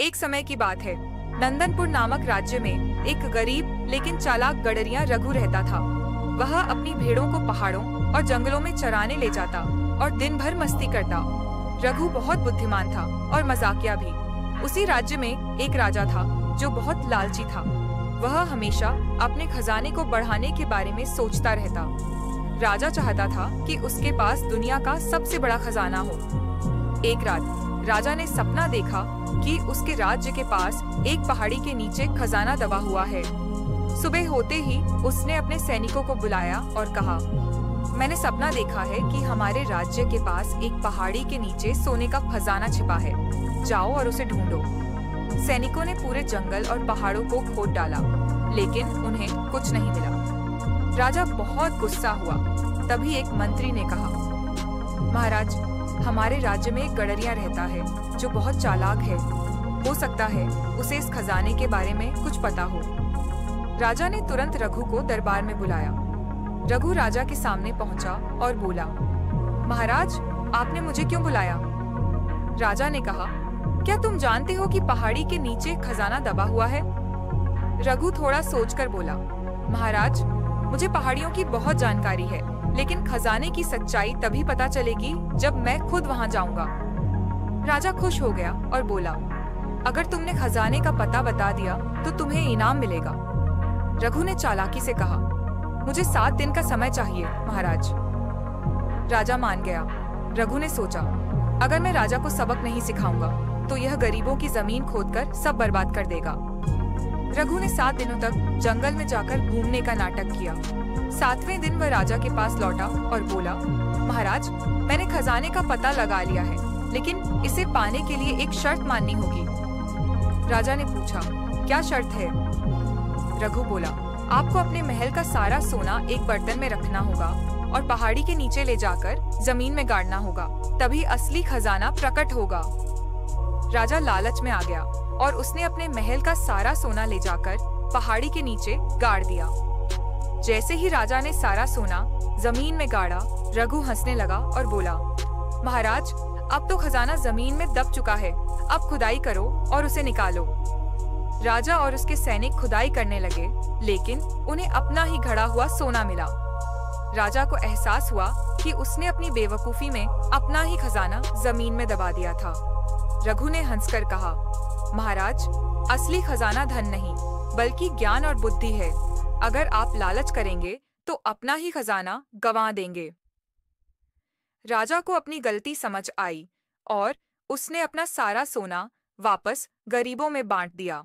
एक समय की बात है। नंदनपुर नामक राज्य में एक गरीब लेकिन चालाक गडरिया रघु रहता था। वह अपनी भेड़ों को पहाड़ों और जंगलों में चराने ले जाता और दिन भर मस्ती करता। रघु बहुत बुद्धिमान था और मजाकिया भी। उसी राज्य में एक राजा था जो बहुत लालची था। वह हमेशा अपने खजाने को बढ़ाने के बारे में सोचता रहता। राजा चाहता था कि उसके पास दुनिया का सबसे बड़ा खजाना हो। एक रात राजा ने सपना देखा कि उसके राज्य के पास एक पहाड़ी के नीचे खजाना दबा हुआ है। सुबह होते ही उसने अपने सैनिकों को बुलाया और कहा, मैंने सपना देखा है कि हमारे राज्य के पास एक पहाड़ी के नीचे सोने का खजाना छिपा है। जाओ और उसे ढूंढो। सैनिकों ने पूरे जंगल और पहाड़ों को खोद डाला, लेकिन उन्हें कुछ नहीं मिला। राजा बहुत गुस्सा हुआ। तभी एक मंत्री ने कहा, महाराज, हमारे राज्य में एक गडरिया रहता है जो बहुत चालाक है। हो सकता है उसे इस खजाने के बारे में कुछ पता हो। राजा ने तुरंत रघु को दरबार में बुलाया। रघु राजा के सामने पहुंचा और बोला, महाराज, आपने मुझे क्यों बुलाया? राजा ने कहा, क्या तुम जानते हो कि पहाड़ी के नीचे खजाना दबा हुआ है? रघु थोड़ा सोचकर बोला, महाराज, मुझे पहाड़ियों की बहुत जानकारी है, लेकिन खजाने की सच्चाई तभी पता चलेगी जब मैं खुद वहां जाऊंगा। राजा खुश हो गया और बोला, अगर तुमने खजाने का पता बता दिया तो तुम्हें इनाम मिलेगा। रघु ने चालाकी से कहा, मुझे 7 दिन का समय चाहिए महाराज। राजा मान गया। रघु ने सोचा, अगर मैं राजा को सबक नहीं सिखाऊंगा तो यह गरीबों की जमीन खोदकर सब बर्बाद कर देगा। रघु ने 7 दिनों तक जंगल में जाकर घूमने का नाटक किया। 7वें दिन वह राजा के पास लौटा और बोला, महाराज, मैंने खजाने का पता लगा लिया है, लेकिन इसे पाने के लिए एक शर्त माननी होगी। राजा ने पूछा, क्या शर्त है? रघु बोला, आपको अपने महल का सारा सोना एक बर्तन में रखना होगा और पहाड़ी के नीचे ले जाकर जमीन में गाड़ना होगा, तभी असली खजाना प्रकट होगा। राजा लालच में आ गया और उसने अपने महल का सारा सोना ले जाकर पहाड़ी के नीचे गाड़ दिया। जैसे ही राजा ने सारा सोना जमीन में गाड़ा, रघु हंसने लगा और बोला, महाराज, अब तो खजाना जमीन में दब चुका है, अब खुदाई करो और उसे निकालो। राजा और उसके सैनिक खुदाई करने लगे, लेकिन उन्हें अपना ही घड़ा हुआ सोना मिला। राजा को एहसास हुआ कि उसने अपनी बेवकूफी में अपना ही खजाना जमीन में दबा दिया था। रघु ने हंसकर कहा, महाराज, असली खजाना धन नहीं बल्कि ज्ञान और बुद्धि है। अगर आप लालच करेंगे तो अपना ही खजाना गंवा देंगे। राजा को अपनी गलती समझ आई और उसने अपना सारा सोना वापस गरीबों में बांट दिया।